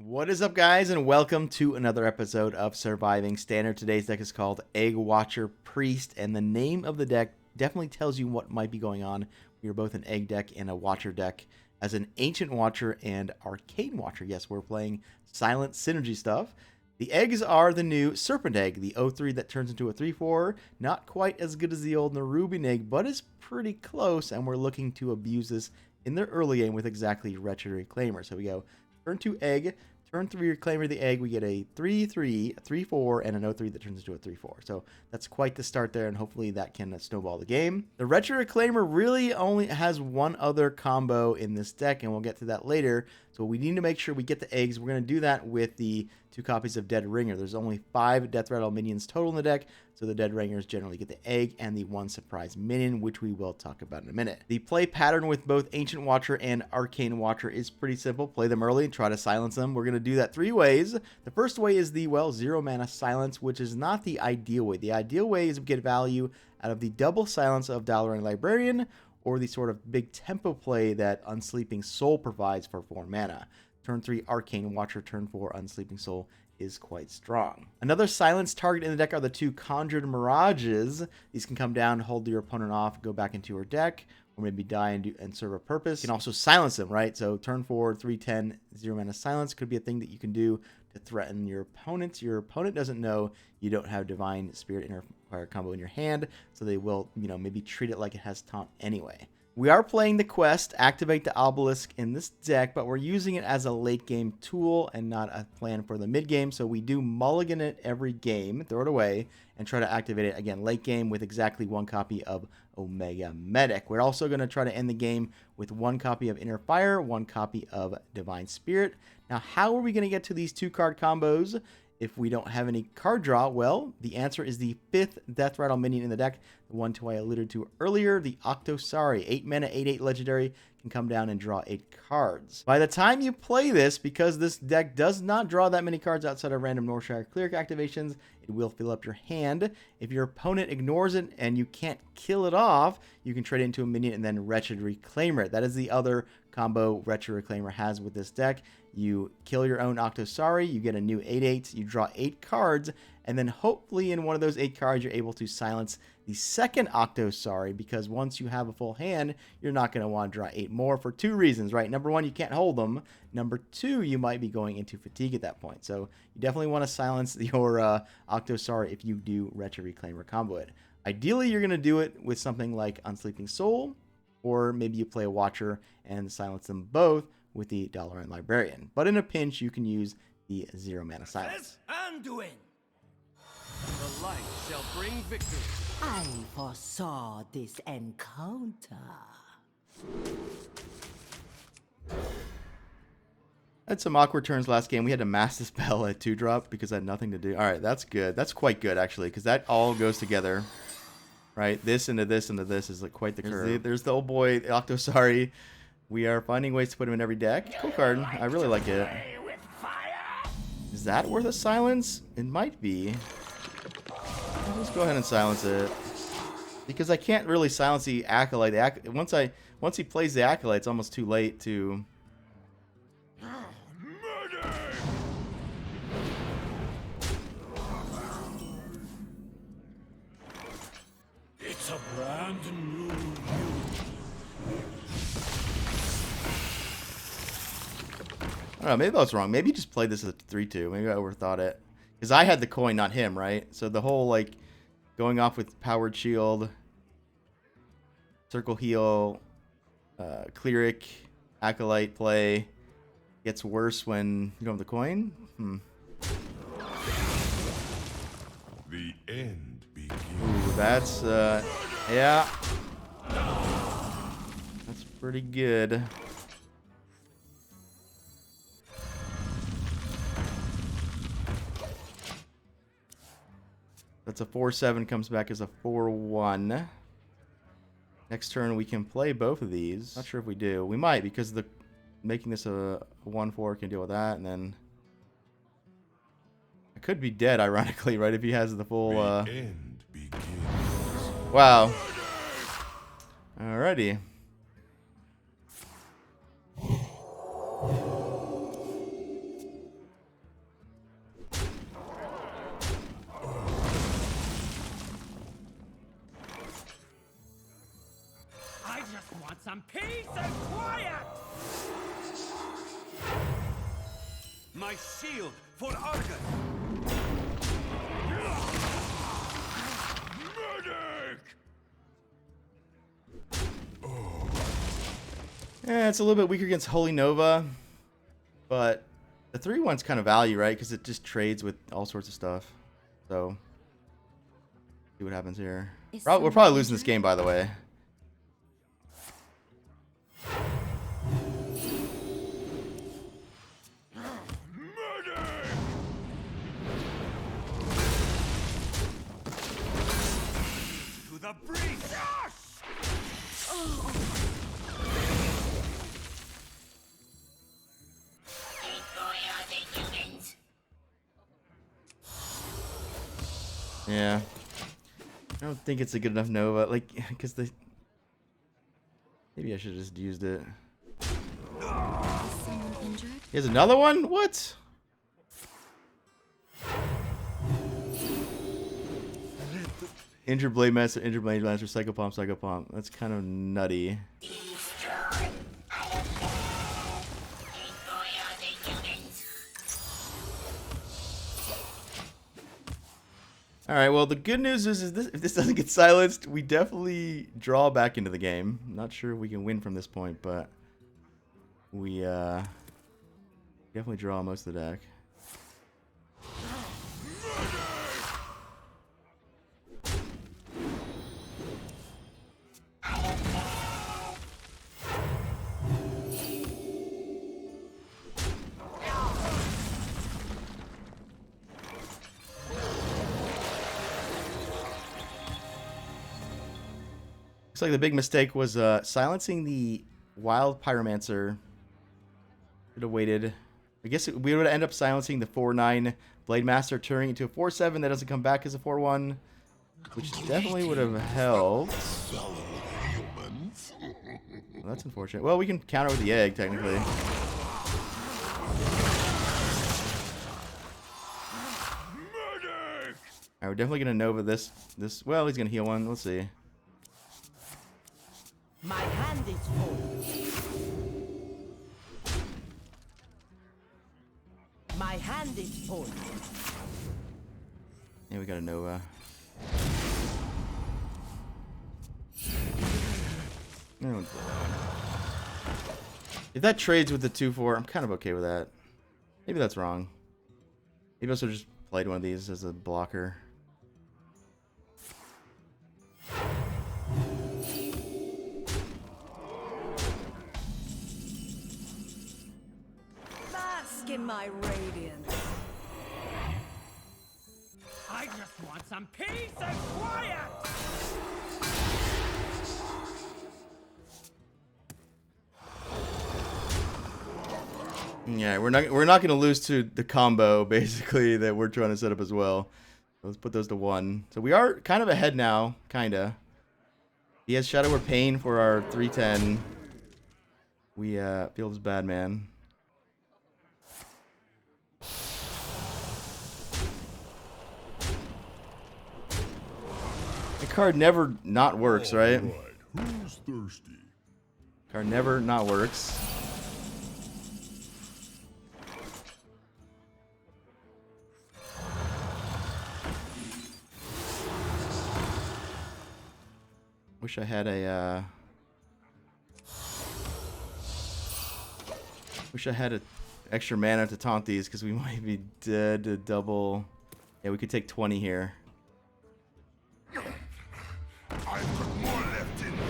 What is up, guys, and welcome to another episode of Surviving Standard. Today's deck is called Egg Watcher Priest, and the name of the deck definitely tells you what might be going on. We are both an Egg deck and a Watcher deck. As an Ancient Watcher and Arcane Watcher, yes, we're playing silent synergy stuff. The eggs are the new Serpent Egg, the 0-3 that turns into a 3-4. Not quite as good as the old Nerubian Egg, but is pretty close, and we're looking to abuse this in the early game with exactly Wretched Reclaimer. So we go turn 2 Egg. Turn 3 Reclaimer the Egg, we get a 3-3, a 3-4, and an 0-3 that turns into a 3-4. So that's quite the start there, and hopefully that can snowball the game. The Wretched Reclaimer really only has one other combo in this deck, and we'll get to that later. So we need to make sure we get the eggs. We're going to do that with the 2 copies of Dead Ringer. There's only 5 Death Rattle minions total in the deck, so the Dead Ringers generally get the egg and the 1 surprise minion, which we will talk about in a minute. The play pattern with both Ancient Watcher and Arcane Watcher is pretty simple. Play them early and try to silence them. We're going to do that 3 ways. The first way is the, 0 mana silence, which is not the ideal way. The ideal way is to get value out of the double silence of Dalaran Librarian, or the sort of big tempo play that Unsleeping Soul provides for 4 mana. Turn 3 Arcane Watcher, turn 4 Unsleeping Soul is quite strong. Another silence target in the deck are the 2 Conjured Mirages. These can come down, hold your opponent off, go back into your deck, or maybe die and serve a purpose. You can also silence them, right? So turn 4, 3/10, 0 mana silence could be a thing that you can do to threaten your opponents. Your opponent doesn't know you don't have Divine Spirit Interfire combo in your hand, so they will, maybe treat it like it has taunt anyway. We are playing the quest, Activate the Obelisk, in this deck, but we're using it as a late game tool and not a plan for the mid game. So we do mulligan it every game, throw it away, and try to activate it again late game with exactly 1 copy of Omega Medic. We're also going to try to end the game with 1 copy of Inner Fire, 1 copy of Divine Spirit. Now, how are we going to get to these 2 card combos if we don't have any card draw? Well, the answer is the 5th Death Rattle minion in the deck, the one I alluded to earlier, the Octosari. 8 mana, 8/8 legendary, can come down and draw 8 cards. By the time you play this, because this deck does not draw that many cards outside of random Northshire Cleric activations, it will fill up your hand. If your opponent ignores it and you can't kill it off, you can trade it into a minion and then Wretched Reclaimer it. That is the other combo Wretched Reclaimer has with this deck. You kill your own Octosari, you get a new 8/8, you draw 8 cards, and then hopefully in one of those 8 cards you're able to silence the second Octosari, because once you have a full hand, you're not going to want to draw 8 more for 2 reasons, right? Number 1, you can't hold them. Number 2, you might be going into fatigue at that point. So you definitely want to silence your Octosari if you do Wretched Reclaimer combo it. Ideally, you're going to do it with something like Unsleeping Soul, or maybe you play a Watcher and silence them both with the Dalaran Librarian. But in a pinch, you can use the 0 mana silence. Undoing. The light shall bring victory. I foresaw this encounter. Had some awkward turns last game. We had to mass the spell at 2-drop because I had nothing to do. All right, that's good. That's quite good, actually, because that all goes together. Right? This into this into this is like quite the curve. There's the old boy, Octosari. We are finding ways to put him in every deck. Cool card. I really like it. Is that worth a silence? It might be. Let's go ahead and silence it. Because I can't really silence the Acolyte. Once he plays the Acolyte, it's almost too late to... It's a brand new you. I don't know, maybe I was wrong. Maybe he just played this as a 3-2. Maybe I overthought it. Because I had the coin, not him, right? So the whole, like, going off with Powered Shield, Circle Heal, Cleric, Acolyte play gets worse when you don't have the coin? The end begins. Ooh, that's, yeah. That's pretty good. That's a 4/7, comes back as a 4/1. Next turn we can play both of these. Not sure if we do. We might, because making this a 1/4 can deal with that, and then I could be dead, ironically, right? If he has the full. The end begins. Wow. Alrighty. some peace and quiet! My shield for Argon! Medic! Yeah, it's a little bit weaker against Holy Nova, but the 3-1's kind of value, right? Because it just trades with all sorts of stuff. So, see what happens here. We're probably losing this game, by the way. To the breach! Yeah. I don't think it's a good enough Nova. Like, because the... Maybe I should have just used it. Someone injured? He has another one? What? Injured Blade Master, Psychopomp, Psychopomp. That's kind of nutty. Alright, well, the good news is this, if this doesn't get silenced, we definitely draw back into the game. Not sure if we can win from this point, but we definitely draw most of the deck. Looks like the big mistake was silencing the Wild Pyromancer. Should have waited. I guess we would end up silencing the 4/9 Blade Master, turning into a 4/7 that doesn't come back as a 4/1, which definitely would have helped. Well, that's unfortunate. Well, we can counter with the egg, technically. Alright, we're definitely gonna Nova this. Well, he's gonna heal one. Let's see. My hand is full. My hand is full. Yeah, we got a Nova. If that trades with the 2/4, I'm kind of okay with that. Maybe that's wrong. Maybe I should have just played one of these as a blocker. Bask in my radiance. I just want some peace and quiet! Yeah, we're not going to lose to the combo basically that we're trying to set up as well. Let's put those to 1. So we are kind of ahead now, kinda. He has Shadow or Pain for our 3/10. We feels bad, man. The card never not works, right? Who's thirsty? Card never not works. Wish I had a extra mana to taunt these, because we might be dead to double. Yeah, we could take 20 here. I've got more left in me.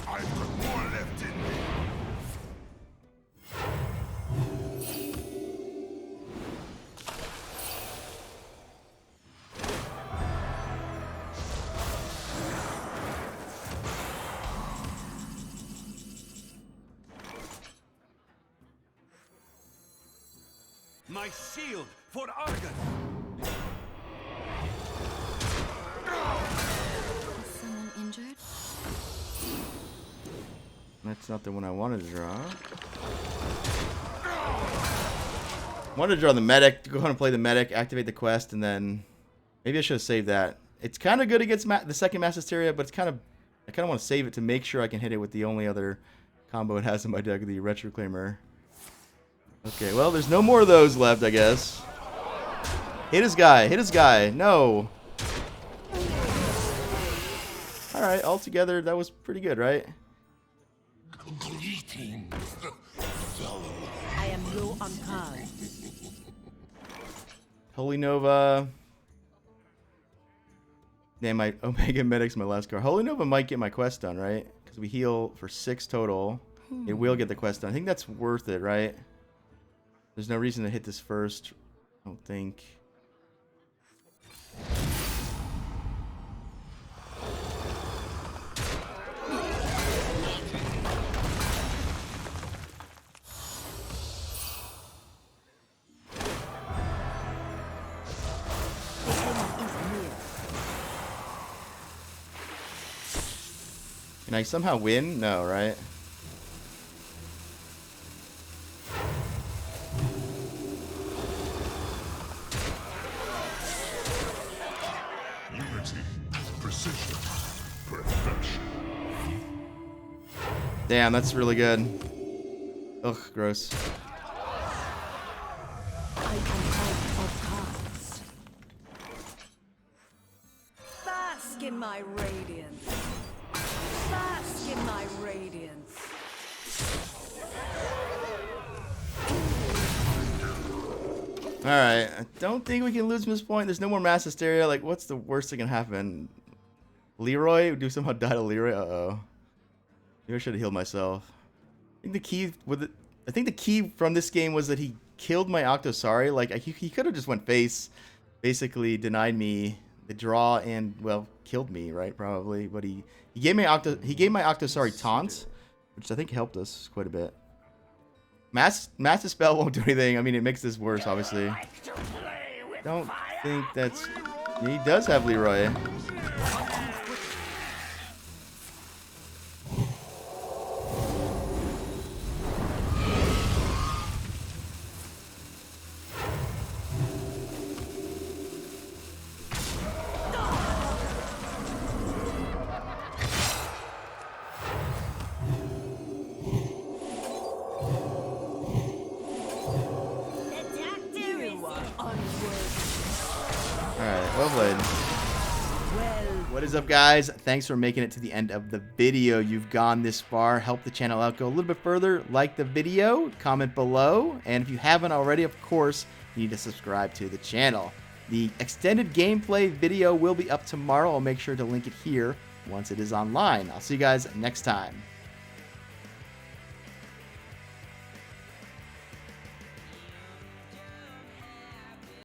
I've got more left in me. My shield for Argon! Is someone injured? That's not the one I wanted to draw. Wanted to draw the medic, to go ahead and play the medic, activate the quest, and then maybe I should have saved that. It's kind of good against the second Mass Hysteria, but it's kind of, I kind of want to save it to make sure I can hit it with the only other combo it has in my deck, the Retroclaimer. Okay, well, there's no more of those left, I guess. Hit his guy, hit his guy. No. All right, all together, that was pretty good, right? I am low on cards. Holy Nova. Damn, my Omega Medic's my last card. Holy Nova might get my quest done, right? Because we heal for 6 total. It will get the quest done. I think that's worth it, right? There's no reason to hit this first. I don't think. Can I somehow win? No, right? Unity, precision, perfection. Damn, that's really good. Ugh, gross. I am out of cards. Bask in my radiance. Bask in my radiance. Alright, I don't think we can lose from this point. There's no more Mass Hysteria. Like, what's the worst that can happen? Leroy? Do somehow die to Leroy? Uh-oh. Maybe I should have healed myself. I think the key with it, I think the key from this game was that he killed my Octosari. Like, he could have just went face, basically denied me the draw and, well, killed me, right? Probably. But he gave my Octosari taunt, which I think helped us quite a bit. Mass Dispel won't do anything. I mean, it makes this worse, obviously. Don't think that's... He does have Leroy. Alright, well played. What is up, guys? Thanks for making it to the end of the video. You've gone this far. Help the channel out. Go a little bit further. Like the video. Comment below. And if you haven't already, of course, you need to subscribe to the channel. The extended gameplay video will be up tomorrow. I'll make sure to link it here once it is online. I'll see you guys next time.